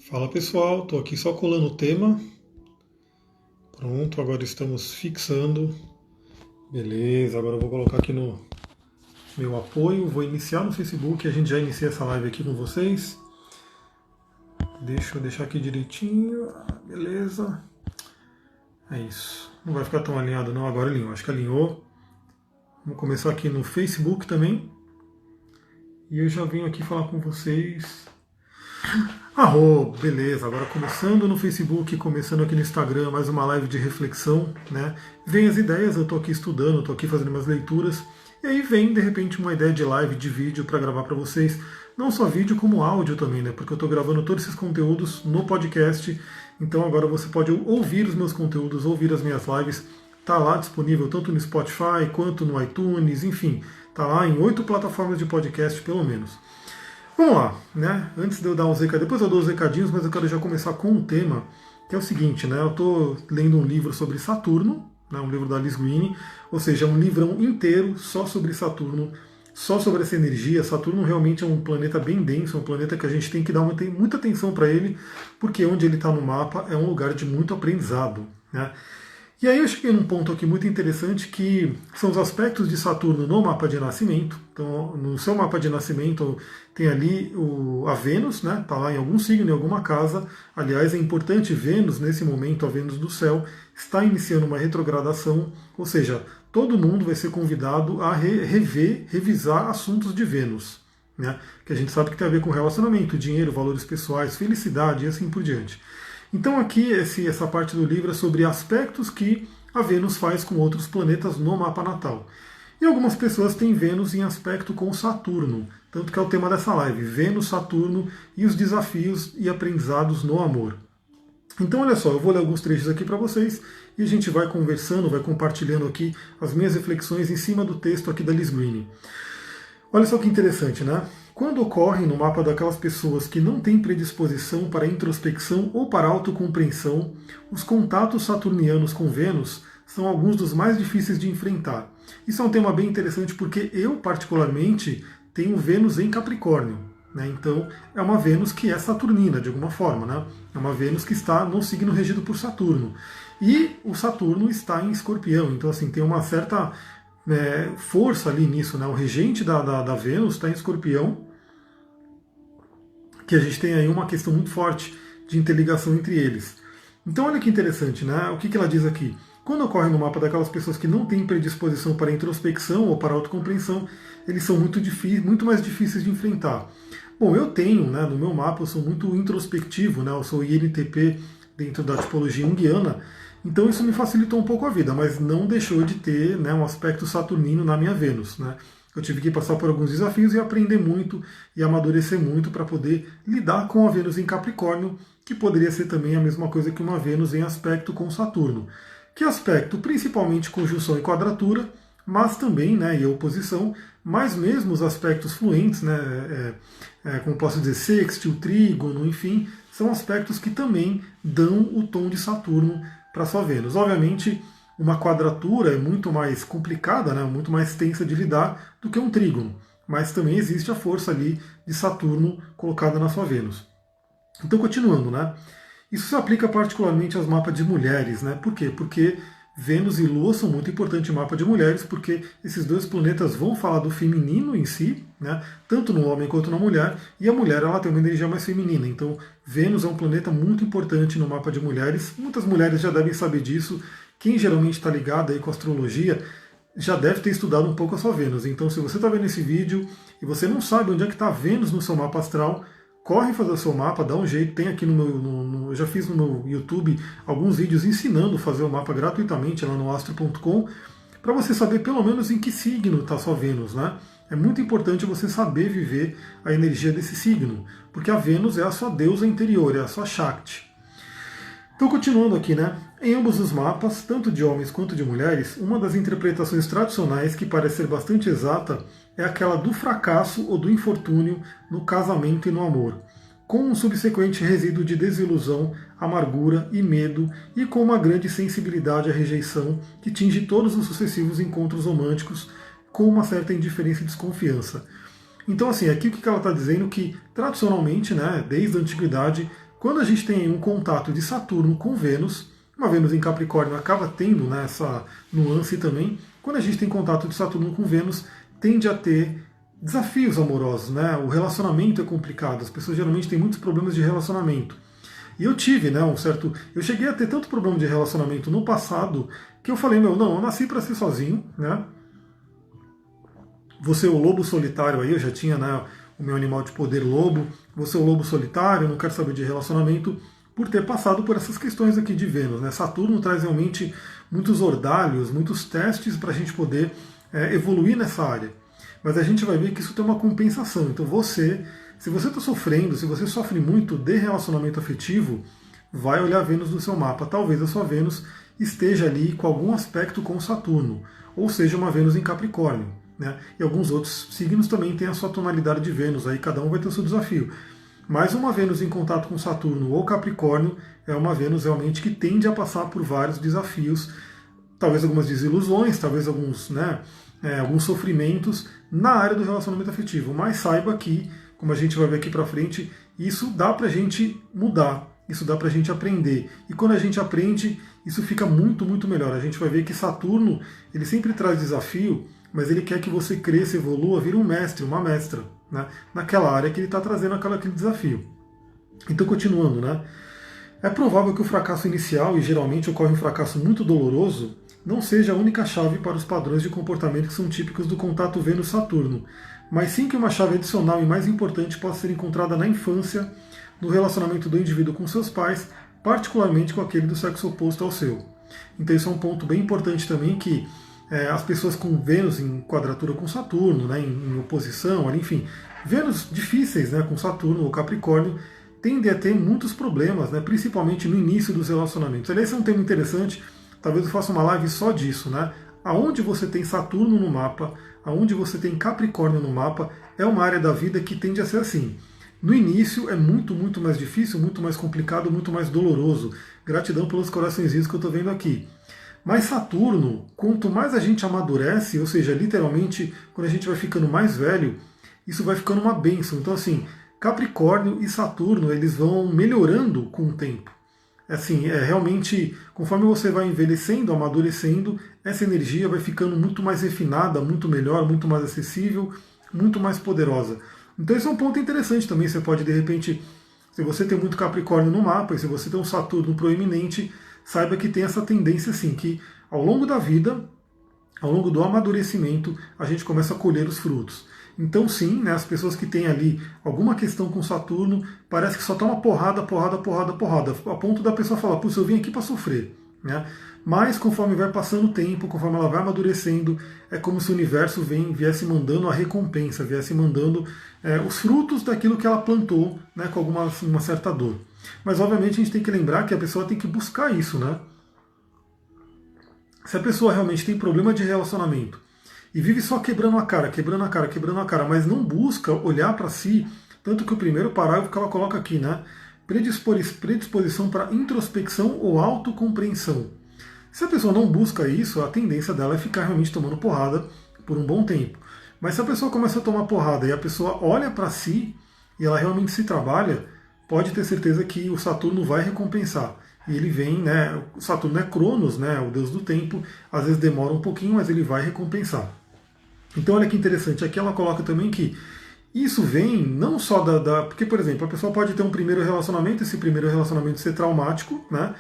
Fala pessoal, estou aqui só colando o tema. Pronto, agora estamos fixando. Beleza, agora eu vou colocar aqui no meu apoio. Vou iniciar no Facebook, a gente já inicia essa live aqui com vocês. Deixa eu deixar aqui direitinho. Beleza. É isso. Não vai ficar tão alinhado não, agora alinhou. Acho que alinhou. Vamos começar aqui no Facebook também. E eu já venho aqui falar com vocês. Beleza, agora começando no Facebook, começando aqui no Instagram, mais uma live de reflexão, né? Vem as ideias, eu tô aqui estudando, tô aqui fazendo umas leituras, e aí vem de repente uma ideia de live, de vídeo para gravar para vocês, não só vídeo como áudio também, né? Porque eu tô gravando todos esses conteúdos no podcast, então agora você pode ouvir os meus conteúdos, ouvir as minhas lives, tá lá disponível tanto no Spotify quanto no iTunes, enfim, tá lá em 8 plataformas de podcast pelo menos. Vamos lá, né? Antes de eu dar uns recadinhos, depois eu dou os recadinhos, mas eu quero já começar com um tema, que é o seguinte, né? Eu estou lendo um livro sobre Saturno, né? Um livro da Liz Greene, ou seja, um livrão inteiro só sobre Saturno, só sobre essa energia. Saturno realmente é um planeta bem denso, é um planeta que a gente tem que dar muita atenção para ele, porque onde ele está no mapa é um lugar de muito aprendizado, né? E aí eu cheguei num ponto aqui muito interessante que são os aspectos de Saturno no mapa de nascimento. Então, no seu mapa de nascimento tem ali a Vênus, né? Está lá em algum signo, em alguma casa. Aliás, é importante Vênus, nesse momento, a Vênus do céu, está iniciando uma retrogradação, ou seja, todo mundo vai ser convidado a revisar assuntos de Vênus, né? Que a gente sabe que tem a ver com relacionamento, dinheiro, valores pessoais, felicidade e assim por diante. Então aqui essa parte do livro é sobre aspectos que a Vênus faz com outros planetas no mapa natal. E algumas pessoas têm Vênus em aspecto com Saturno, tanto que é o tema dessa live, Vênus, Saturno e os desafios e aprendizados no amor. Então olha só, eu vou ler alguns trechos aqui para vocês e a gente vai conversando, vai compartilhando aqui as minhas reflexões em cima do texto aqui da Liz Greene. Olha só que interessante, né? Quando ocorre no mapa daquelas pessoas que não têm predisposição para introspecção ou para autocompreensão, os contatos saturnianos com Vênus são alguns dos mais difíceis de enfrentar. Isso é um tema bem interessante porque eu, particularmente, tenho Vênus em Capricórnio, né? Então, é uma Vênus que é saturnina, de alguma forma, né? É uma Vênus que está no signo regido por Saturno. E o Saturno está em Escorpião, então, assim, tem uma certa força ali nisso, né? O regente da Vênus está em Escorpião, que a gente tem aí uma questão muito forte de interligação entre eles. Então olha que interessante, né? O que ela diz aqui? Quando ocorre no mapa daquelas pessoas que não têm predisposição para introspecção ou para autocompreensão, eles são muito mais difíceis de enfrentar. Bom, eu tenho, né, no meu mapa, eu sou muito introspectivo, né? Eu sou INTP dentro da tipologia junguiana, então isso me facilitou um pouco a vida, mas não deixou de ter, né, um aspecto saturnino na minha Vênus, né? Eu tive que passar por alguns desafios e aprender muito e amadurecer muito para poder lidar com a Vênus em Capricórnio, que poderia ser também a mesma coisa que uma Vênus em aspecto com Saturno. Que aspecto? Principalmente conjunção e quadratura, mas também, né, e oposição, mas mesmo os aspectos fluentes, né, como posso dizer, sextil, trígono, enfim, são aspectos que também dão o tom de Saturno para sua Vênus. Obviamente, uma quadratura é muito mais complicada, né, muito mais tensa de lidar do que um trígono, mas também existe a força ali de Saturno colocada na sua Vênus. Então, continuando, né, isso se aplica particularmente aos mapas de mulheres, né? Por quê? Porque Vênus e Lua são muito importantes no mapa de mulheres, porque esses dois planetas vão falar do feminino em si, né? Tanto no homem quanto na mulher, e a mulher ela tem uma energia mais feminina. Então, Vênus é um planeta muito importante no mapa de mulheres. Muitas mulheres já devem saber disso. Quem geralmente está ligado aí com a astrologia já deve ter estudado um pouco a sua Vênus. Então, se você está vendo esse vídeo e você não sabe onde é que está Vênus no seu mapa astral, corre fazer o seu mapa, dá um jeito. Tem aqui no meu, eu já fiz no meu YouTube alguns vídeos ensinando a fazer o mapa gratuitamente lá no astro.com, para você saber pelo menos em que signo está sua Vênus, né? É muito importante você saber viver a energia desse signo, porque a Vênus é a sua deusa interior, é a sua Shakti. Então, continuando aqui, né? Em ambos os mapas, tanto de homens quanto de mulheres, uma das interpretações tradicionais que parece ser bastante exata é aquela do fracasso ou do infortúnio no casamento e no amor, com um subsequente resíduo de desilusão, amargura e medo, e com uma grande sensibilidade à rejeição que tinge todos os sucessivos encontros românticos, com uma certa indiferença e desconfiança. Então, assim, aqui o que ela está dizendo que, tradicionalmente, né, desde a antiguidade, quando a gente tem um contato de Saturno com Vênus, uma Vênus em Capricórnio acaba tendo, né, essa nuance também, quando a gente tem contato de Saturno com Vênus, tende a ter desafios amorosos, né? O relacionamento é complicado, as pessoas geralmente têm muitos problemas de relacionamento. E eu tive, né, eu cheguei a ter tanto problema de relacionamento no passado que eu falei, meu, não, eu nasci para ser sozinho, né? Você é o lobo solitário aí, eu já tinha, né, o meu animal de poder lobo, você é o lobo solitário, eu não quero saber de relacionamento, por ter passado por essas questões aqui de Vênus, né? Saturno traz realmente muitos ordalhos, muitos testes para a gente poder evoluir nessa área. Mas a gente vai ver que isso tem uma compensação. Então se você está sofrendo, se você sofre muito de relacionamento afetivo, vai olhar Vênus no seu mapa. Talvez a sua Vênus esteja ali com algum aspecto com Saturno, ou seja, uma Vênus em Capricórnio, né? E alguns outros signos também têm a sua tonalidade de Vênus, aí cada um vai ter o seu desafio. Mas uma Vênus em contato com Saturno ou Capricórnio é uma Vênus realmente que tende a passar por vários desafios, talvez algumas desilusões, talvez alguns, né, alguns sofrimentos na área do relacionamento afetivo. Mas saiba que, como a gente vai ver aqui para frente, isso dá para a gente mudar, isso dá para a gente aprender. E quando a gente aprende, isso fica muito, muito melhor. A gente vai ver que Saturno, ele sempre traz desafio, mas ele quer que você cresça, evolua, vire um mestre, uma mestra, né, naquela área que ele está trazendo aquele desafio. Então, continuando, né, é provável que o fracasso inicial, e geralmente ocorre um fracasso muito doloroso, não seja a única chave para os padrões de comportamento que são típicos do contato Vênus-Saturno, mas sim que uma chave adicional e mais importante possa ser encontrada na infância, no relacionamento do indivíduo com seus pais, particularmente com aquele do sexo oposto ao seu. Então isso é um ponto bem importante também, que as pessoas com Vênus em quadratura com Saturno, né, em oposição, enfim, Vênus difíceis, né, com Saturno ou Capricórnio, tendem a ter muitos problemas, né, principalmente no início dos relacionamentos. Aliás, esse é um tema interessante, talvez eu faça uma live só disso, né? Aonde você tem Saturno no mapa, aonde você tem Capricórnio no mapa, é uma área da vida que tende a ser assim. No início é muito, muito mais difícil, muito mais complicado, muito mais doloroso. Gratidão pelos coraçõezinhos que eu estou vendo aqui. Mas Saturno, quanto mais a gente amadurece, ou seja, literalmente, quando a gente vai ficando mais velho, isso vai ficando uma bênção. Então, assim, Capricórnio e Saturno, eles vão melhorando com o tempo. Assim, realmente, conforme você vai envelhecendo, amadurecendo, essa energia vai ficando muito mais refinada, muito melhor, muito mais acessível, muito mais poderosa. Então esse é um ponto interessante também. Você pode, de repente, se você tem muito Capricórnio no mapa, e se você tem um Saturno proeminente, saiba que tem essa tendência assim, que ao longo da vida, ao longo do amadurecimento, a gente começa a colher os frutos. Então sim, né, as pessoas que têm ali alguma questão com Saturno, parece que só toma porrada, porrada, porrada, porrada, a ponto da pessoa falar, putz, eu vim aqui para sofrer. Né? Mas conforme vai passando o tempo, conforme ela vai amadurecendo, é como se o universo viesse mandando a recompensa, viesse mandando os frutos daquilo que ela plantou, né, com uma certa dor. Mas obviamente a gente tem que lembrar que a pessoa tem que buscar isso, né? Se a pessoa realmente tem problema de relacionamento e vive só quebrando a cara, quebrando a cara, quebrando a cara, mas não busca olhar para si, tanto que o primeiro parágrafo que ela coloca aqui, né? Predisposição para introspecção ou autocompreensão. Se a pessoa não busca isso, a tendência dela é ficar realmente tomando porrada por um bom tempo. Mas se a pessoa começa a tomar porrada e a pessoa olha para si e ela realmente se trabalha, pode ter certeza que o Saturno vai recompensar. E ele vem, né? O Saturno é Cronos, né? O deus do tempo. Às vezes demora um pouquinho, mas ele vai recompensar. Então olha que interessante. Aqui ela coloca também que isso vem não só porque, por exemplo, a pessoa pode ter um primeiro relacionamento, esse primeiro relacionamento ser traumático, né?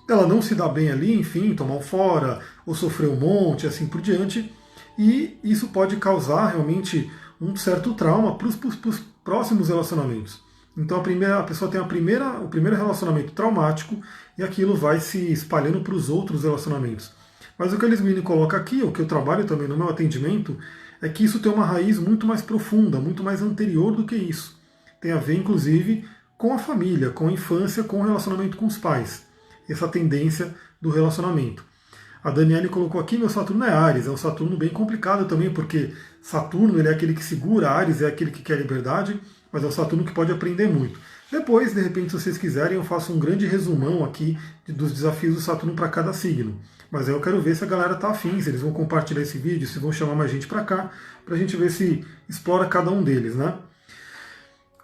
Ela não se dá bem ali, enfim, tomar um fora, ou sofrer um monte, assim por diante. E isso pode causar realmente um certo trauma para os próximos relacionamentos. Então a pessoa tem o primeiro relacionamento traumático e aquilo vai se espalhando para os outros relacionamentos. Mas o que a Liz Guini coloca aqui, o que eu trabalho também no meu atendimento, é que isso tem uma raiz muito mais profunda, muito mais anterior do que isso. Tem a ver, inclusive, com a família, com a infância, com o relacionamento com os pais. Essa tendência do relacionamento. A Daniele colocou aqui, meu Saturno é Áries, é um Saturno bem complicado também, porque Saturno ele é aquele que segura, Áries é aquele que quer liberdade, mas é um Saturno que pode aprender muito. Depois, de repente, se vocês quiserem, eu faço um grande resumão aqui dos desafios do Saturno para cada signo. Mas aí eu quero ver se a galera está afim, se eles vão compartilhar esse vídeo, se vão chamar mais gente para cá, para a gente ver se explora cada um deles, né?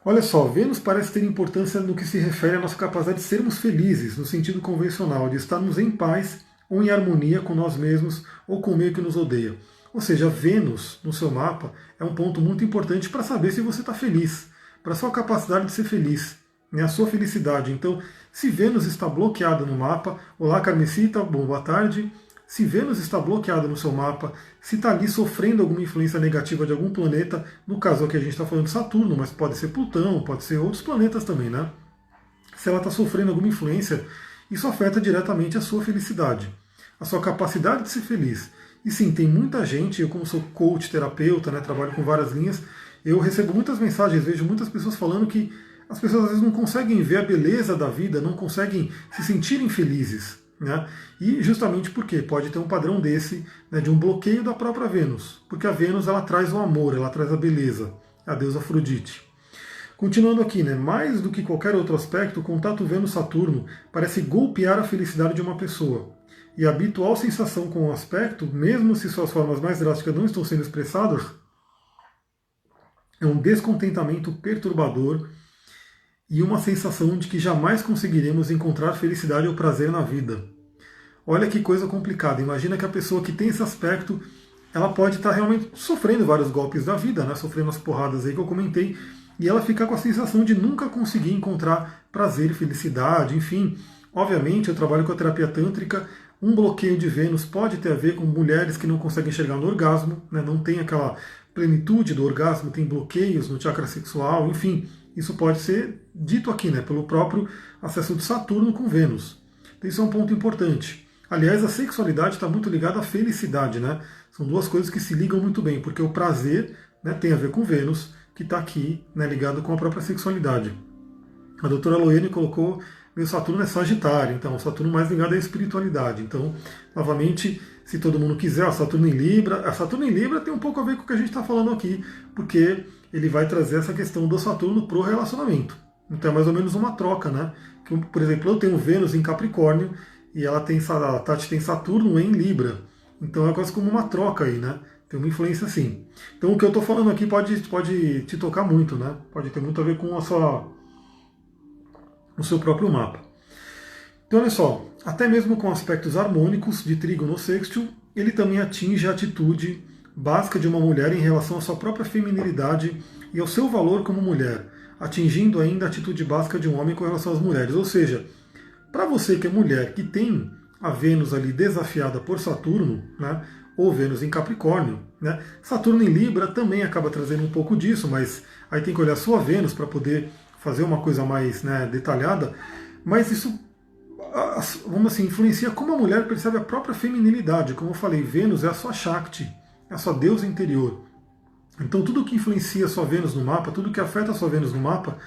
Olha só, Vênus parece ter importância no que se refere à nossa capacidade de sermos felizes, no sentido convencional, de estarmos em paz ou em harmonia com nós mesmos ou com o meio que nos odeia. Ou seja, Vênus no seu mapa é um ponto muito importante para saber se você está feliz, para a sua capacidade de ser feliz, né, a sua felicidade. Então, se Vênus está bloqueada no mapa, olá Carmesita, boa tarde. Se Vênus está bloqueada no seu mapa, se está ali sofrendo alguma influência negativa de algum planeta, no caso aqui a gente está falando de Saturno, mas pode ser Plutão, pode ser outros planetas também, né? Se ela está sofrendo alguma influência, isso afeta diretamente a sua felicidade, a sua capacidade de ser feliz. E sim, tem muita gente, eu como sou coach, terapeuta, né, trabalho com várias linhas, eu recebo muitas mensagens, vejo muitas pessoas falando que as pessoas às vezes não conseguem ver a beleza da vida, não conseguem se sentirem felizes. Né? E justamente porque pode ter um padrão desse, né, de um bloqueio da própria Vênus, porque a Vênus ela traz o amor, ela traz a beleza, a deusa Afrodite. Continuando aqui, né, mais do que qualquer outro aspecto, o contato Vênus-Saturno parece golpear a felicidade de uma pessoa. E a habitual sensação com o aspecto, mesmo se suas formas mais drásticas não estão sendo expressadas, é um descontentamento perturbador e uma sensação de que jamais conseguiremos encontrar felicidade ou prazer na vida. Olha que coisa complicada. Imagina que a pessoa que tem esse aspecto, ela pode estar realmente sofrendo vários golpes da vida, né? Sofrendo as porradas aí que eu comentei, e ela fica com a sensação de nunca conseguir encontrar prazer e felicidade, enfim. Obviamente, eu trabalho com a terapia tântrica, um bloqueio de Vênus pode ter a ver com mulheres que não conseguem chegar no orgasmo, né? Não tem aquela plenitude do orgasmo, tem bloqueios no chakra sexual, enfim. Isso pode ser dito aqui, né, pelo próprio acesso de Saturno com Vênus. Então, isso é um ponto importante. Aliás, a sexualidade está muito ligada à felicidade, né? São duas coisas que se ligam muito bem, porque o prazer, né, tem a ver com Vênus, que está aqui, né, ligado com a própria sexualidade. A doutora Loene colocou meu Saturno é Sagitário, então Saturno mais ligado à espiritualidade. Então, novamente, se todo mundo quiser, a Saturno em Libra. A Saturno em Libra tem um pouco a ver com o que a gente está falando aqui, porque ele vai trazer essa questão do Saturno para o relacionamento. Então é mais ou menos uma troca, né? Que, por exemplo, eu tenho Vênus em Capricórnio e a Tati tem Saturno em Libra. Então é quase como uma troca aí, né? Tem uma influência assim. Então o que eu estou falando aqui pode te tocar muito, né? Pode ter muito a ver com o seu próprio mapa. Então olha só, até mesmo com aspectos harmônicos de trígono sextil, ele também atinge a atitude básica de uma mulher em relação à sua própria feminilidade e ao seu valor como mulher, atingindo ainda a atitude básica de um homem com relação às mulheres. Ou seja, para você que é mulher, que tem a Vênus ali desafiada por Saturno, né, ou Vênus em Capricórnio, né, Saturno em Libra também acaba trazendo um pouco disso, mas aí tem que olhar a sua Vênus para poder fazer uma coisa mais, né, detalhada, mas isso, vamos assim, influencia como a mulher percebe a própria feminilidade. Como eu falei, Vênus é a sua Shakti, é a sua deusa interior. Então tudo que influencia a sua Vênus no mapa, tudo que afeta a sua Vênus no mapa,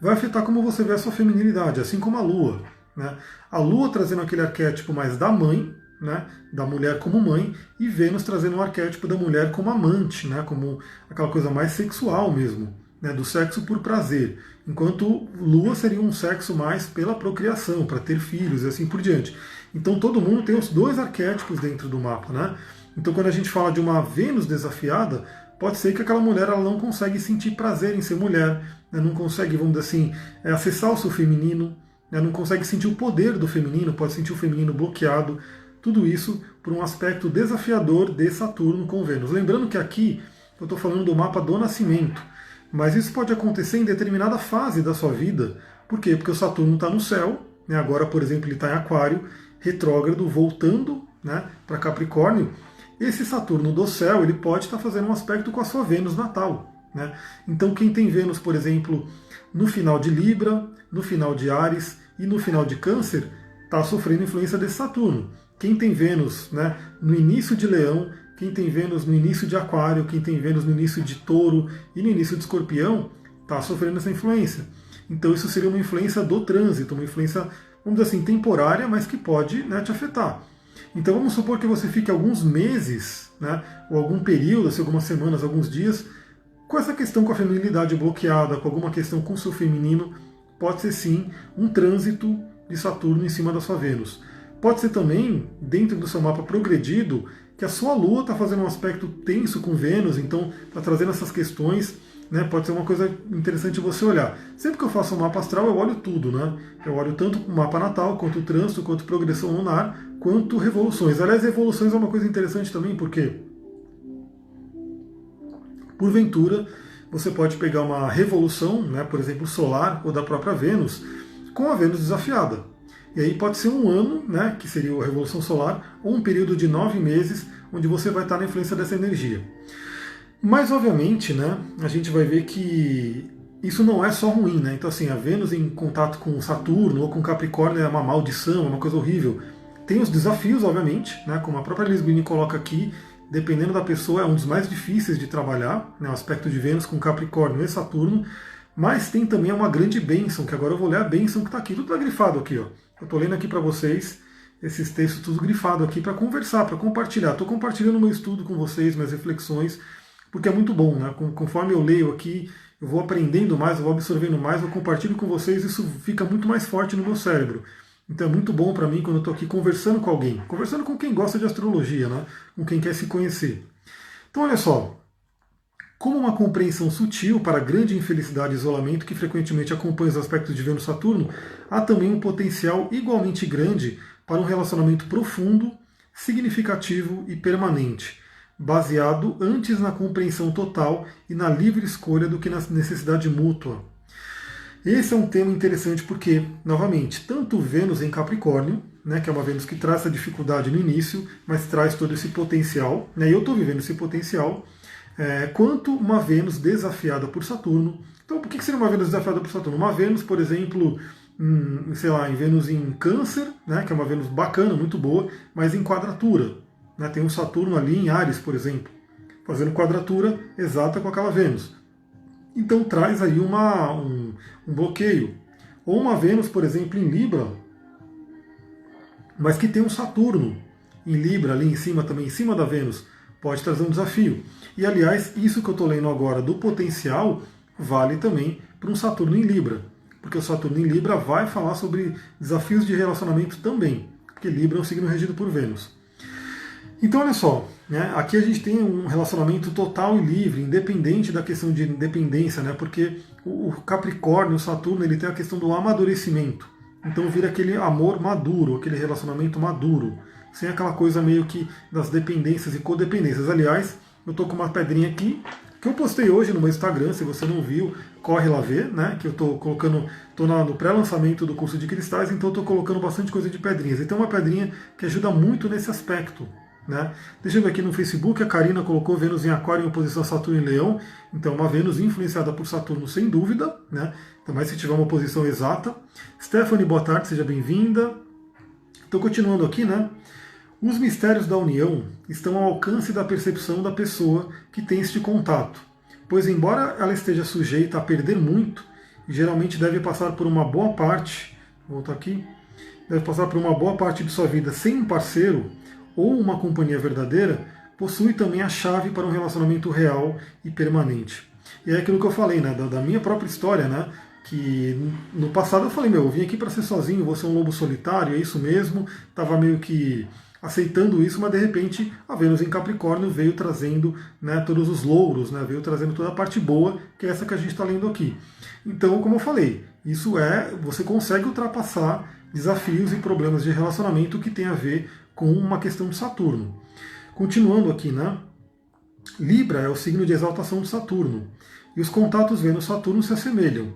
vai afetar como você vê a sua feminilidade, assim como a Lua. Né? A Lua trazendo aquele arquétipo mais da mãe, né, da mulher como mãe, e Vênus trazendo um arquétipo da mulher como amante, né, como aquela coisa mais sexual mesmo, né, do sexo por prazer. Enquanto Lua seria um sexo mais pela procriação, para ter filhos e assim por diante. Então todo mundo tem os dois arquétipos dentro do mapa. Né? Então quando a gente fala de uma Vênus desafiada, pode ser que aquela mulher ela não consegue sentir prazer em ser mulher, né, não consegue, vamos dizer assim, acessar o seu feminino, né, não consegue sentir o poder do feminino, pode sentir o feminino bloqueado. Tudo isso por um aspecto desafiador de Saturno com Vênus. Lembrando que aqui eu estou falando do mapa do nascimento, mas isso pode acontecer em determinada fase da sua vida. Por quê? Porque o Saturno está no céu, né? Agora, por exemplo, ele está em Aquário, retrógrado, voltando, né, para Capricórnio. Esse Saturno do céu ele pode estar fazendo um aspecto com a sua Vênus natal. Né? Então quem tem Vênus, por exemplo, no final de Libra, no final de Áries e no final de Câncer, está sofrendo influência desse Saturno. Quem tem Vênus, né, no início de Leão, quem tem Vênus no início de Aquário, quem tem Vênus no início de Touro e no início de Escorpião, está sofrendo essa influência. Então isso seria uma influência do trânsito, uma influência, vamos dizer assim, temporária, mas que pode, né, te afetar. Então vamos supor que você fique alguns meses, né, ou algum período, assim, algumas semanas, alguns dias, com essa questão com a feminilidade bloqueada, com alguma questão com o seu feminino, pode ser sim um trânsito de Saturno em cima da sua Vênus. Pode ser também, dentro do seu mapa progredido, que a sua Lua está fazendo um aspecto tenso com Vênus, então está trazendo essas questões. né, pode ser uma coisa interessante você olhar. Sempre que eu faço um mapa astral, eu olho tudo, né? Eu olho tanto o mapa natal, quanto o trânsito, quanto progressão lunar, quanto revoluções. Aliás, revoluções é uma coisa interessante também, porque, porventura, você pode pegar uma revolução, né, por exemplo, solar ou da própria Vênus, com a Vênus desafiada. E aí pode ser um ano, né, que seria a revolução solar, ou um período de 9 meses, onde você vai estar na influência dessa energia. Mas, obviamente, né, a gente vai ver que isso não é só ruim, né? Então, assim, a Vênus em contato com Saturno ou com Capricórnio é uma maldição, é uma coisa horrível. Tem os desafios, obviamente, né, como a própria Lisbine coloca aqui, dependendo da pessoa, é um dos mais difíceis de trabalhar, né, o aspecto de Vênus com Capricórnio e Saturno, mas tem também uma grande bênção, que agora eu vou ler a bênção que está aqui, tudo está grifado aqui, ó. Eu estou lendo aqui para vocês esses textos tudo grifado aqui para conversar, para compartilhar. Estou compartilhando meu estudo com vocês, minhas reflexões, porque é muito bom, né? Conforme eu leio aqui, eu vou aprendendo mais, eu vou absorvendo mais, eu compartilho com vocês, isso fica muito mais forte no meu cérebro. Então é muito bom para mim quando eu estou aqui conversando com alguém, conversando com quem gosta de astrologia, né? Com quem quer se conhecer. Então olha só, como uma compreensão sutil para a grande infelicidade e isolamento que frequentemente acompanha os aspectos de Vênus-Saturno, há também um potencial igualmente grande para um relacionamento profundo, significativo e permanente, baseado antes na compreensão total e na livre escolha do que na necessidade mútua. Esse é um tema interessante porque, novamente, tanto Vênus em Capricórnio, né, que é uma Vênus que traz essa dificuldade no início, mas traz todo esse potencial, né, e eu estou vivendo esse potencial, quanto uma Vênus desafiada por Saturno. Então, por que seria uma Vênus desafiada por Saturno? Uma Vênus, por exemplo, sei lá, em Vênus em Câncer, né, que é uma Vênus bacana, muito boa, mas em quadratura. Né, tem um Saturno ali em Áries, por exemplo, fazendo quadratura exata com aquela Vênus. Então traz aí um bloqueio. Ou uma Vênus, por exemplo, em Libra, mas que tem um Saturno em Libra ali em cima também, em cima da Vênus, pode trazer um desafio. E aliás, isso que eu estou lendo agora do potencial vale também para um Saturno em Libra, porque o Saturno em Libra vai falar sobre desafios de relacionamento também, porque Libra é um signo regido por Vênus. Então olha só, né, aqui a gente tem um relacionamento total e livre, independente da questão de independência, né, porque o Capricórnio, o Saturno, ele tem a questão do amadurecimento. Então vira aquele amor maduro, aquele relacionamento maduro, sem aquela coisa meio que das dependências e codependências. Aliás, eu estou com uma pedrinha aqui, que eu postei hoje no meu Instagram, se você não viu, corre lá ver, né? Que eu estou colocando, estou no pré-lançamento do curso de cristais, então estou colocando bastante coisa de pedrinhas. E tem uma pedrinha que ajuda muito nesse aspecto. Né? Deixa eu ver aqui no Facebook, a Karina colocou Vênus em Aquário em oposição a Saturno em Leão, então uma Vênus influenciada por Saturno sem dúvida, né? Então, mas se tiver uma posição exata. Stephanie, boa tarde, seja bem-vinda. Então, continuando aqui, né? Os mistérios da união estão ao alcance da percepção da pessoa que tem este contato, pois embora ela esteja sujeita a perder muito, geralmente deve passar por uma boa parte, vou voltar aqui, deve passar por uma boa parte de sua vida sem um parceiro ou uma companhia verdadeira, possui também a chave para um relacionamento real e permanente. E é aquilo que eu falei, né, da minha própria história, né, que no passado eu falei, eu vim aqui para ser sozinho, vou ser um lobo solitário, é isso mesmo, estava meio que aceitando isso, mas de repente a Vênus em Capricórnio veio trazendo, né, todos os louros, né, veio trazendo toda a parte boa, que é essa que a gente está lendo aqui. Então, como eu falei, isso você consegue ultrapassar desafios e problemas de relacionamento que tem a ver com uma questão de Saturno. Continuando aqui, né? Libra é o signo de exaltação de Saturno, e os contatos Vênus-Saturno se assemelham,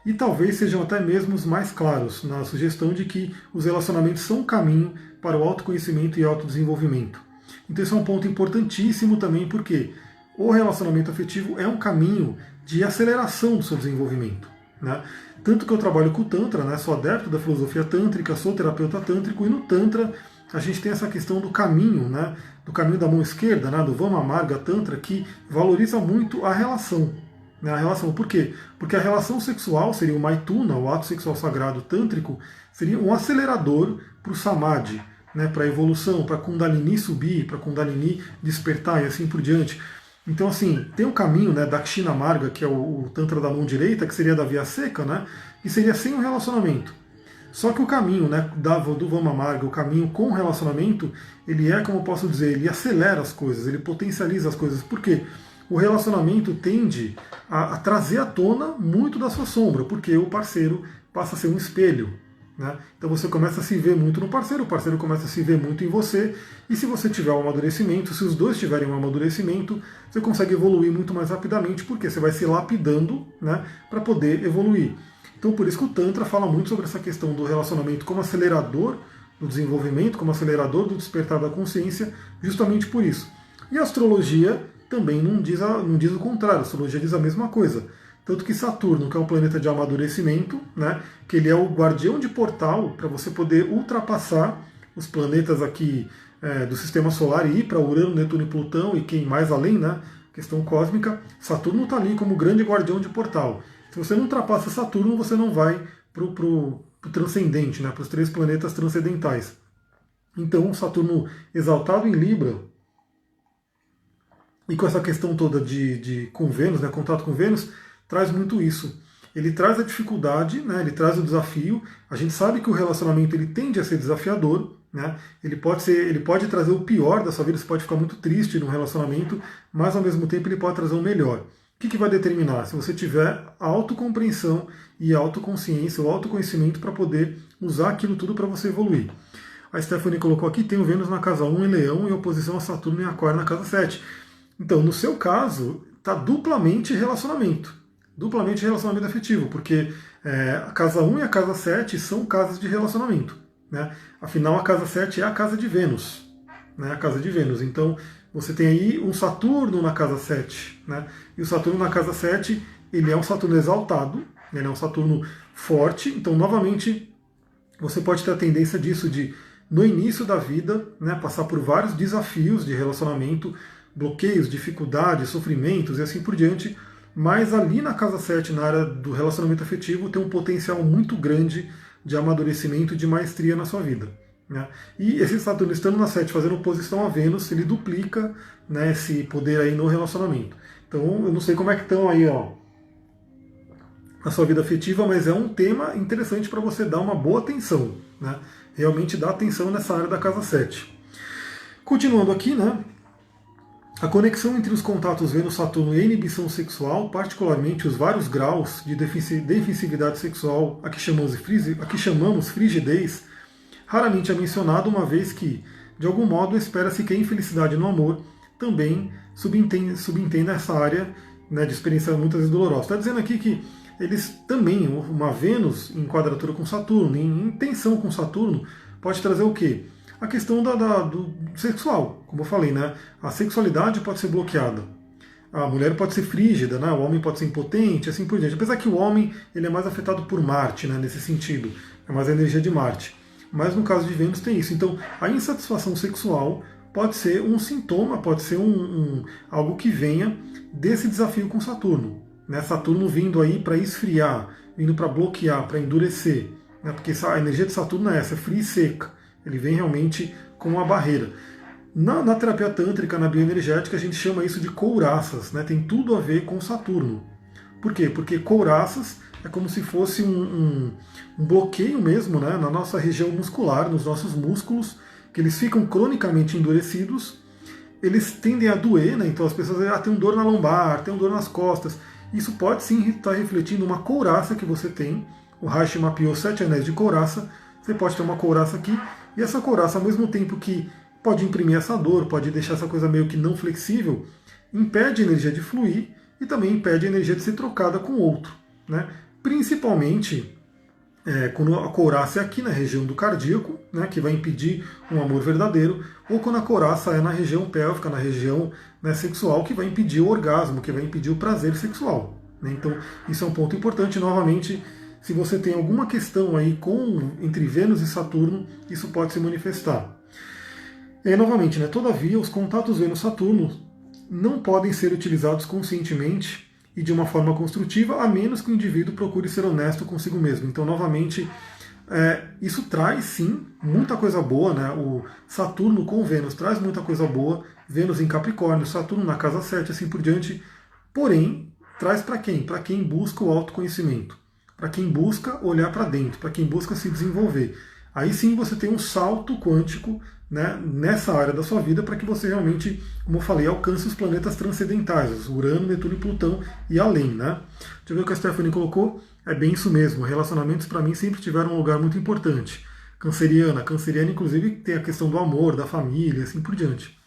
e talvez sejam até mesmo os mais claros na sugestão de que os relacionamentos são um caminho para o autoconhecimento e autodesenvolvimento. Então isso é um ponto importantíssimo também, porque o relacionamento afetivo é um caminho de aceleração do seu desenvolvimento. Né? Tanto que eu trabalho com o Tantra, né? Sou adepto da filosofia tântrica, sou terapeuta tântrico, e no Tantra a gente tem essa questão do caminho, né? Do caminho da mão esquerda, né? Do Vama Marga Tantra, que valoriza muito a relação. Né? A relação, por quê? Porque a relação sexual seria o Maituna, o ato sexual sagrado tântrico, seria um acelerador para o Samadhi, né? Para a evolução, para a Kundalini subir, para a Kundalini despertar e assim por diante. Então, assim, tem um caminho, né, Dakshina Marga, que é o Tantra da mão direita, que seria da via seca, né? Que seria sem um relacionamento. Só que o caminho, né, do Vama Marga, o caminho com relacionamento, ele é, como eu posso dizer, ele acelera as coisas, ele potencializa as coisas. Por quê? o relacionamento tende a trazer à tona muito da sua sombra, porque o parceiro passa a ser um espelho. Né? Então você começa a se ver muito no parceiro, o parceiro começa a se ver muito em você, e se você tiver um amadurecimento, se os dois tiverem um amadurecimento, você consegue evoluir muito mais rapidamente, porque você vai se lapidando, né, para poder evoluir. Então por isso que o Tantra fala muito sobre essa questão do relacionamento como acelerador do desenvolvimento, como acelerador do despertar da consciência, justamente por isso. E a astrologia também não diz o contrário, a astrologia diz a mesma coisa. Tanto que Saturno, que é um planeta de amadurecimento, né, que ele é o guardião de portal para você poder ultrapassar os planetas aqui do Sistema Solar e ir para Urano, Netuno e Plutão e quem mais além, né, questão cósmica, Saturno está ali como grande guardião de portal. Se você não ultrapassa Saturno, você não vai para o transcendente, né, para os 3 planetas transcendentais. Então, Saturno exaltado em Libra, e com essa questão toda com Vênus, né, contato com Vênus, traz muito isso. Ele traz a dificuldade, né, ele traz o desafio. A gente sabe que o relacionamento ele tende a ser desafiador. Né, ele pode trazer o pior da sua vida, você pode ficar muito triste num relacionamento, mas ao mesmo tempo ele pode trazer o melhor. O que vai determinar? Se você tiver autocompreensão e autoconsciência, o autoconhecimento para poder usar aquilo tudo para você evoluir. A Stephanie colocou aqui, tem o Vênus na casa 1 em Leão e oposição a Saturno em Aquário na casa 7. Então, no seu caso, está duplamente relacionamento afetivo, porque a casa 1 e a casa 7 são casas de relacionamento. Né? Afinal, a casa 7 é a casa de Vênus. Né? A casa de Vênus. Então, você tem aí um Saturno na casa 7. Né? E o Saturno na casa 7, ele é um Saturno exaltado, ele é um Saturno forte. Então, novamente, você pode ter a tendência disso de, no início da vida, né, passar por vários desafios de relacionamento, bloqueios, dificuldades, sofrimentos e assim por diante, mas ali na casa 7, na área do relacionamento afetivo, tem um potencial muito grande de amadurecimento e de maestria na sua vida. Né? E esse Saturno estando na 7, fazendo oposição a Vênus, ele duplica, né, esse poder aí no relacionamento. Então eu não sei como é que estão aí, ó, na sua vida afetiva, mas é um tema interessante para você dar uma boa atenção. Né? Realmente dá atenção nessa área da casa 7. Continuando aqui, né? A conexão entre os contatos Vênus-Saturno e a inibição sexual, particularmente os vários graus de defensividade sexual, a que chamamos frigidez, raramente é mencionado, uma vez que, de algum modo, espera-se que a infelicidade no amor também subentenda essa área, né, de experiência muitas vezes dolorosa. Está dizendo aqui que eles também, uma Vênus em quadratura com Saturno, em tensão com Saturno, pode trazer o quê? A questão do sexual, como eu falei, né? A sexualidade pode ser bloqueada. A mulher pode ser frígida, né? O homem pode ser impotente, assim por diante. Apesar que o homem ele é mais afetado por Marte, né? Nesse sentido. É mais a energia de Marte. Mas no caso de Vênus tem isso. Então, a insatisfação sexual pode ser um sintoma, pode ser algo que venha desse desafio com Saturno. Né? Saturno vindo aí para esfriar, vindo para bloquear, para endurecer. Né? Porque a energia de Saturno é essa, é fria e seca. Ele vem realmente com uma barreira. Na terapia tântrica, na bioenergética, a gente chama isso de couraças, né? Tem tudo a ver com Saturno. Por quê? Porque couraças é como se fosse um bloqueio mesmo, né? Na nossa região muscular, nos nossos músculos, que eles ficam cronicamente endurecidos, eles tendem a doer, né? Então as pessoas têm dor na lombar, têm dor nas costas. Isso pode sim estar refletindo uma couraça que você tem. O Reich mapeou 7 anéis de couraça. Você pode ter uma couraça aqui, e essa couraça, ao mesmo tempo que pode imprimir essa dor, pode deixar essa coisa meio que não flexível, impede a energia de fluir e também impede a energia de ser trocada com outro. Né? Principalmente quando a couraça é aqui na região do cardíaco, né, que vai impedir um amor verdadeiro, ou quando a couraça é na região pélvica, na região, né, sexual, que vai impedir o orgasmo, que vai impedir o prazer sexual. Né? Então, isso é um ponto importante. Novamente, se você tem alguma questão aí entre Vênus e Saturno, isso pode se manifestar. E aí, novamente, né, todavia, os contatos Vênus-Saturno não podem ser utilizados conscientemente e de uma forma construtiva, a menos que o indivíduo procure ser honesto consigo mesmo. Então, novamente, isso traz, sim, muita coisa boa. Né? O Saturno com Vênus traz muita coisa boa. Vênus em Capricórnio, Saturno na casa 7, assim por diante. Porém, traz para quem? Para quem busca o autoconhecimento. Para quem busca olhar para dentro, para quem busca se desenvolver. aí sim você tem um salto quântico, né, nessa área da sua vida para que você realmente, como eu falei, alcance os planetas transcendentais, Urano, Netuno e Plutão e além. Né? Deixa eu ver o que a Stephanie colocou. É bem isso mesmo. Relacionamentos para mim sempre tiveram um lugar muito importante. Canceriana inclusive tem a questão do amor, da família, assim por diante.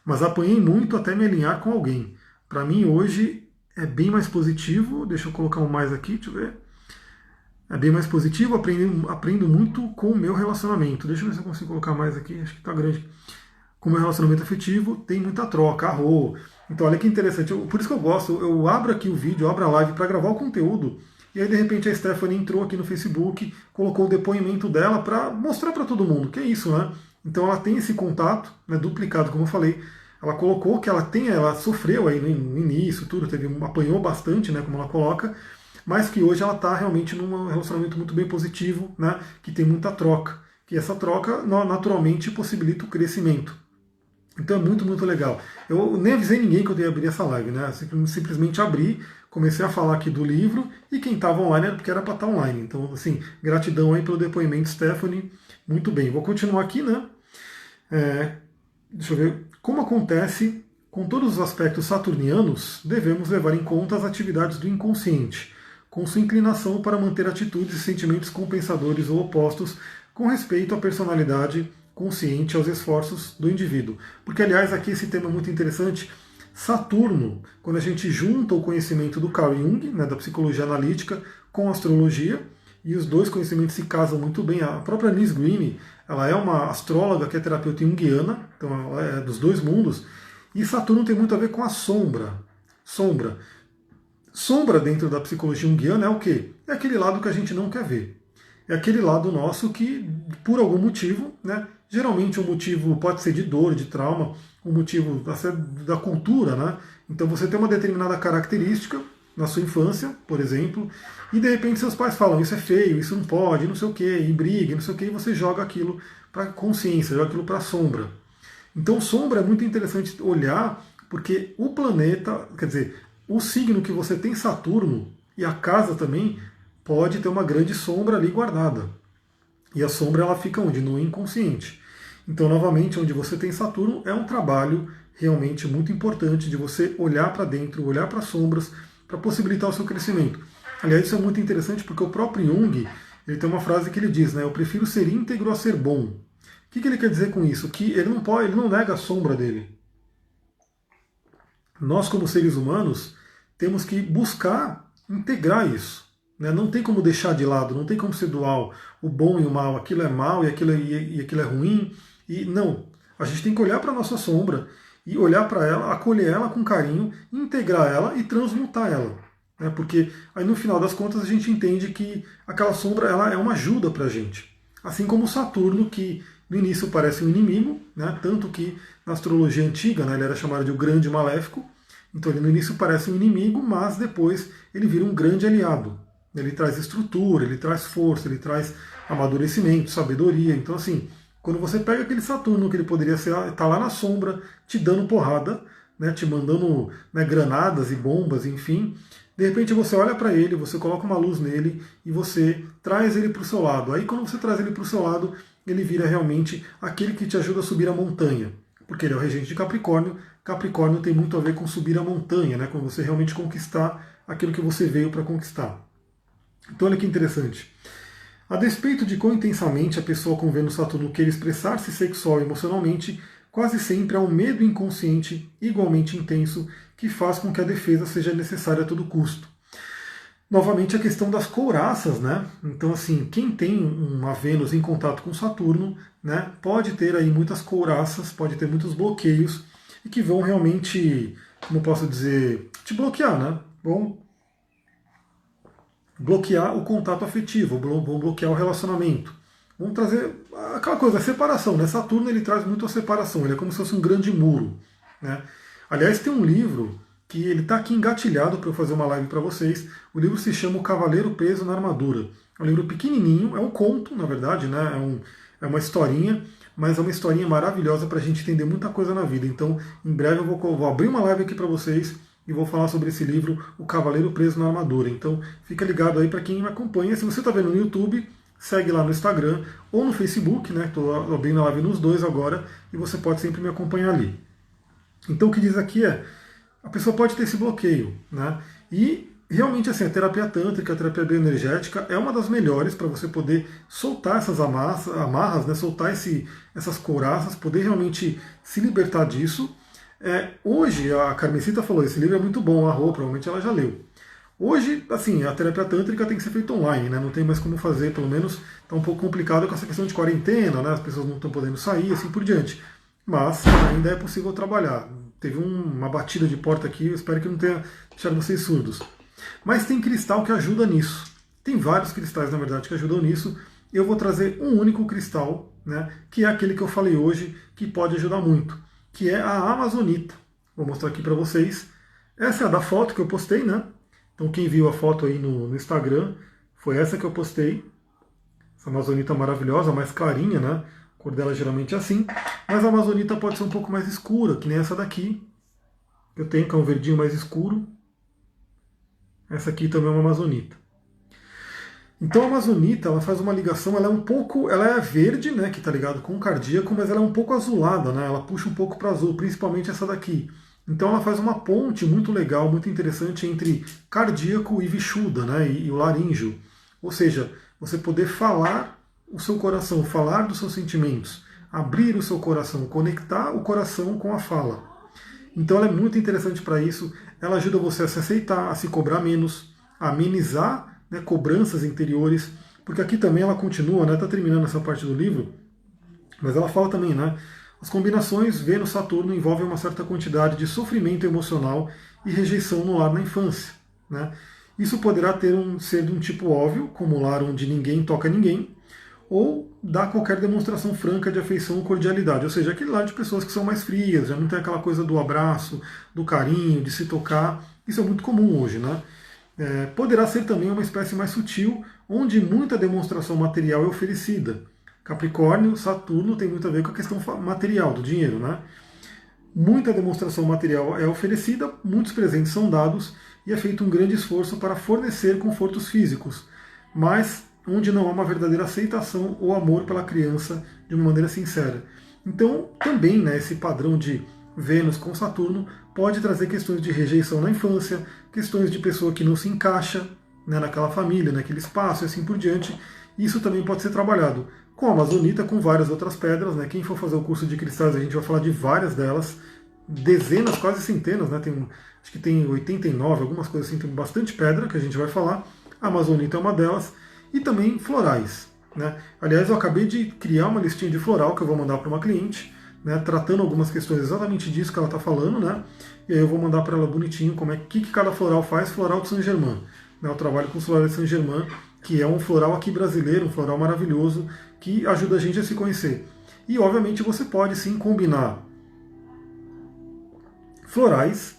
Mas apanhei muito até me alinhar com alguém. Para mim hoje é bem mais positivo. Deixa eu colocar um mais aqui, deixa eu ver. É bem mais positivo, aprendo muito com o meu relacionamento. Deixa eu ver se eu consigo colocar mais aqui, acho que está grande. Com o meu relacionamento afetivo tem muita troca, arro. Então olha que interessante, por isso que eu gosto, eu abro aqui o vídeo, eu abro a live para gravar o conteúdo, e aí de repente a Stephanie entrou aqui no Facebook, colocou o depoimento dela para mostrar para todo mundo, que é isso, né? Então ela tem esse contato, né, duplicado, como eu falei, ela colocou que ela sofreu aí no início, tudo, apanhou bastante, né, como ela coloca, mas que hoje ela está realmente num relacionamento muito bem positivo, né, que tem muita troca, que essa troca naturalmente possibilita o crescimento. Então é muito, muito legal. Eu nem avisei ninguém que eu ia abrir essa live, né? Simplesmente abri, comecei a falar aqui do livro e quem estava online era porque era para estar online. Então, assim, gratidão aí pelo depoimento, Stephanie. Muito bem, vou continuar aqui, né? Deixa eu ver. Como acontece com todos os aspectos saturnianos, devemos levar em conta as atividades do inconsciente, com sua inclinação para manter atitudes e sentimentos compensadores ou opostos com respeito à personalidade consciente aos esforços do indivíduo. Porque, aliás, aqui esse tema é muito interessante. Saturno, quando a gente junta o conhecimento do Carl Jung, né, da psicologia analítica, com a astrologia, e os dois conhecimentos se casam muito bem. A própria Liz Greene, ela é uma astróloga que é terapeuta junguiana, então ela é dos dois mundos, e Saturno tem muito a ver com a sombra. Sombra dentro da psicologia junguiana é o quê? É aquele lado que a gente não quer ver. É aquele lado nosso que, por algum motivo, né, geralmente um motivo pode ser de dor, de trauma, um motivo da cultura, né? Então você tem uma determinada característica na sua infância, por exemplo, e de repente seus pais falam, isso é feio, isso não pode, não sei o quê, e briga, não sei o quê, e você joga aquilo para a consciência, joga aquilo para a sombra. Então sombra é muito interessante olhar, porque o planeta, quer dizer, o signo que você tem Saturno, e a casa também, pode ter uma grande sombra ali guardada. E a sombra ela fica onde? No inconsciente. Então, novamente, onde você tem Saturno, é um trabalho realmente muito importante de você olhar para dentro, olhar para as sombras, para possibilitar o seu crescimento. Aliás, isso é muito interessante porque o próprio Jung, ele tem uma frase que ele diz, né? Eu prefiro ser íntegro a ser bom. O que ele quer dizer com isso? Que ele não nega a sombra dele. Nós, como seres humanos, temos que buscar integrar isso. Não tem como deixar de lado, não tem como ser dual, o bom e o mal, aquilo é mal e aquilo é ruim. E não, a gente tem que olhar para a nossa sombra e olhar para ela, acolher ela com carinho, integrar ela e transmutar ela. Porque aí no final das contas a gente entende que aquela sombra ela é uma ajuda para a gente. Assim como o Saturno, que no início parece um inimigo, tanto que na astrologia antiga ele era chamado de o grande maléfico, então ele no início parece um inimigo, mas depois ele vira um grande aliado. Ele traz estrutura, ele traz força, ele traz amadurecimento, sabedoria. Então, assim, quando você pega aquele Saturno, que ele poderia estar lá na sombra, te dando porrada, te mandando granadas e bombas, enfim, de repente você olha para ele, você coloca uma luz nele e você traz ele para o seu lado. Aí, quando você traz ele para o seu lado, ele vira realmente aquele que te ajuda a subir a montanha. Porque ele é o regente de Capricórnio. Capricórnio tem muito a ver com subir a montanha, quando você realmente conquistar aquilo que você veio para conquistar. Então olha que interessante. A despeito de quão intensamente a pessoa com Vênus Saturno queira expressar-se sexual e emocionalmente, quase sempre há um medo inconsciente igualmente intenso que faz com que a defesa seja necessária a todo custo. Novamente a questão das couraças, Então assim, quem tem uma Vênus em contato com Saturno, pode ter aí muitas couraças, pode ter muitos bloqueios e que vão realmente, como posso dizer, te bloquear, Vão bloquear o contato afetivo, vão bloquear o relacionamento. Vão trazer aquela coisa, a separação. Saturno ele traz muito a separação, ele é como se fosse um grande muro. Aliás, tem um livro que ele está aqui engatilhado para eu fazer uma live para vocês. O livro se chama O Cavaleiro Preso na Armadura. É um livro pequenininho, é um conto, na verdade, é uma historinha, mas é uma historinha maravilhosa para a gente entender muita coisa na vida. Então, em breve eu vou abrir uma live aqui para vocês e vou falar sobre esse livro, O Cavaleiro Preso na Armadura. Então, fica ligado aí para quem me acompanha. Se você está vendo no YouTube, segue lá no Instagram ou no Facebook, né? Estou abrindo a live nos dois agora e você pode sempre me acompanhar ali. Então o que diz aqui é, a pessoa pode ter esse bloqueio, né? E realmente assim, a terapia tântrica, a terapia bioenergética é uma das melhores para você poder soltar essas amarras, né? Soltar essas couraças, poder realmente se libertar disso. Hoje, a Carmencita falou, esse livro é muito bom, a Rô, provavelmente ela já leu. Hoje, assim, a terapia tântrica tem que ser feita online, né? Não tem mais como fazer, pelo menos está um pouco complicado com essa questão de quarentena, né? As pessoas não estão podendo sair, assim por diante. Mas ainda é possível trabalhar. Teve uma batida de porta aqui, eu espero que não tenha deixado vocês surdos. Mas tem cristal que ajuda nisso. Tem vários cristais, na verdade, que ajudam nisso. Eu vou trazer um único cristal, né? Que é aquele que eu falei hoje, que pode ajudar muito, que é a amazonita. Vou mostrar aqui para vocês. Essa é a da foto que eu postei, né? Então quem viu a foto aí no Instagram, foi essa que eu postei. Essa amazonita maravilhosa, mais clarinha, né? A cor dela geralmente é assim. Mas a amazonita pode ser um pouco mais escura, que nem essa daqui. Eu tenho, que é um verdinho mais escuro. Essa aqui também é uma amazonita. Então a amazonita, ela faz uma ligação, ela é verde, né, que está ligado com o cardíaco, mas ela é um pouco azulada, né? Ela puxa um pouco para azul, principalmente essa daqui. Então ela faz uma ponte muito legal, muito interessante entre cardíaco e vishuddha, né, e o laríngeo. Ou seja, você poder falar o seu coração, falar dos seus sentimentos, abrir o seu coração, conectar o coração com a fala. Então ela é muito interessante para isso, ela ajuda você a se aceitar, a se cobrar menos, a amenizar, né, cobranças interiores, porque aqui também ela continua, está terminando essa parte do livro, mas ela fala também, né, as combinações Vênus-Saturno envolvem uma certa quantidade de sofrimento emocional e rejeição no lar na infância. Né? Isso poderá ser de um tipo óbvio, como o lar onde ninguém toca ninguém, ou dar qualquer demonstração franca de afeição ou cordialidade, ou seja, aquele lar de pessoas que são mais frias, já não tem aquela coisa do abraço, do carinho, de se tocar. Isso é muito comum hoje, né? Poderá ser também uma espécie mais sutil, onde muita demonstração material é oferecida. Capricórnio, Saturno tem muito a ver com a questão material, do dinheiro, né? Muita demonstração material é oferecida, muitos presentes são dados e é feito um grande esforço para fornecer confortos físicos, mas onde não há uma verdadeira aceitação ou amor pela criança de uma maneira sincera. Então, também, né, esse padrão de Vênus com Saturno pode trazer questões de rejeição na infância, questões de pessoa que não se encaixa, né, naquela família, naquele espaço e assim por diante. Isso também pode ser trabalhado com a amazonita, com várias outras pedras. Né? Quem for fazer o curso de cristais, a gente vai falar de várias delas, dezenas, quase centenas, né? Acho que tem 89, algumas coisas assim, tem bastante pedra que a gente vai falar. A amazonita é uma delas, e também florais. Né? Aliás, eu acabei de criar uma listinha de floral que eu vou mandar para uma cliente, né, tratando algumas questões exatamente disso que ela está falando, né? E aí eu vou mandar para ela bonitinho como que cada floral faz. Floral de Saint-Germain. Né? Eu trabalho com os florais de Saint-Germain, que é um floral aqui brasileiro, um floral maravilhoso, que ajuda a gente a se conhecer. E obviamente você pode sim combinar florais,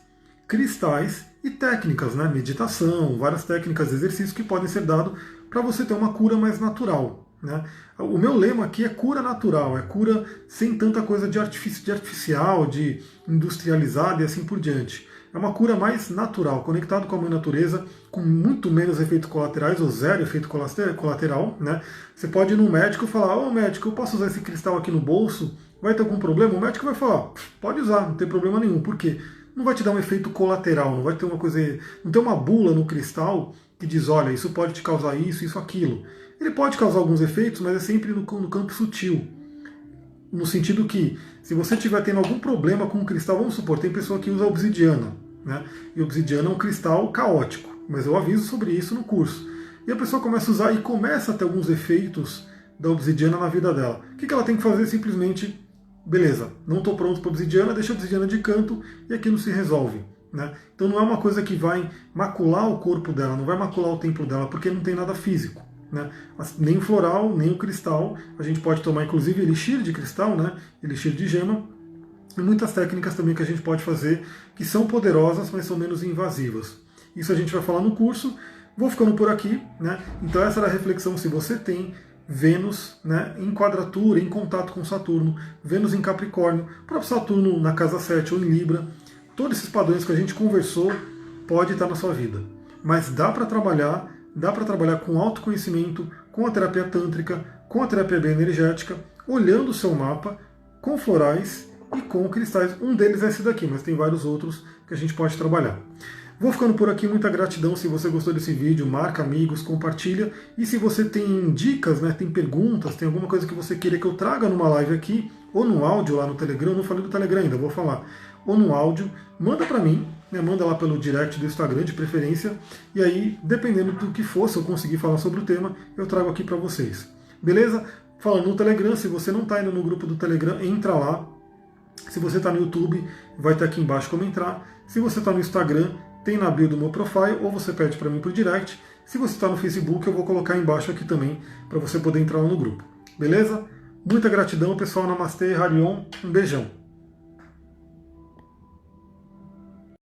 cristais e técnicas, né? Meditação, várias técnicas, exercícios que podem ser dados para você ter uma cura mais natural. Né? O meu lema aqui é cura natural, é cura sem tanta coisa de artificial, de industrializada e assim por diante. É uma cura mais natural, conectado com a mãe natureza, com muito menos efeitos colaterais, ou zero efeito colateral. Né? Você pode ir no médico e falar, ô médico, eu posso usar esse cristal aqui no bolso? Vai ter algum problema? O médico vai falar, pode usar, não tem problema nenhum. Por quê? Não vai te dar um efeito colateral, não vai ter uma coisa, não tem uma bula no cristal que diz, olha, isso pode te causar isso, aquilo. Ele pode causar alguns efeitos, mas é sempre no campo sutil. No sentido que, se você estiver tendo algum problema com o cristal, vamos supor, tem pessoa que usa obsidiana, né? E obsidiana é um cristal caótico, mas eu aviso sobre isso no curso. E a pessoa começa a usar e começa a ter alguns efeitos da obsidiana na vida dela. O que ela tem que fazer? Simplesmente, beleza, não estou pronto para obsidiana, deixa a obsidiana de canto e aquilo se resolve. Né? Então não é uma coisa que vai macular o corpo dela, não vai macular o templo dela, porque não tem nada físico. Né? Nem o floral, nem o cristal. A gente pode tomar inclusive elixir de cristal, né? Elixir de gema, e muitas técnicas também que a gente pode fazer que são poderosas, mas são menos invasivas. Isso a gente vai falar no curso. Vou ficando por aqui. Né? Então essa era a reflexão. Se você tem Vênus, né, em quadratura, em contato com Saturno, Vênus em Capricórnio, próprio Saturno na casa 7 ou em Libra, todos esses padrões que a gente conversou pode estar na sua vida. Mas dá para trabalhar com autoconhecimento, com a terapia tântrica, com a terapia bioenergética, olhando o seu mapa, com florais e com cristais. Um deles é esse daqui, mas tem vários outros que a gente pode trabalhar. Vou ficando por aqui, muita gratidão. Se você gostou desse vídeo, marca amigos, compartilha. E se você tem dicas, né, tem perguntas, tem alguma coisa que você queira que eu traga numa live aqui, ou no áudio lá no Telegram, eu não falei do Telegram ainda, vou falar, ou no áudio, manda para mim, né, manda lá pelo direct do Instagram de preferência, e aí, dependendo do que for, se eu conseguir falar sobre o tema, eu trago aqui para vocês. Beleza? Falando no Telegram, se você não está ainda no grupo do Telegram, entra lá. Se você está no YouTube, vai estar aqui embaixo como entrar. Se você está no Instagram, tem na bio do meu profile, ou você pede para mim por direct. Se você está no Facebook, eu vou colocar embaixo aqui também, para você poder entrar lá no grupo. Beleza? Muita gratidão, pessoal. Namastê, Harion. Um beijão.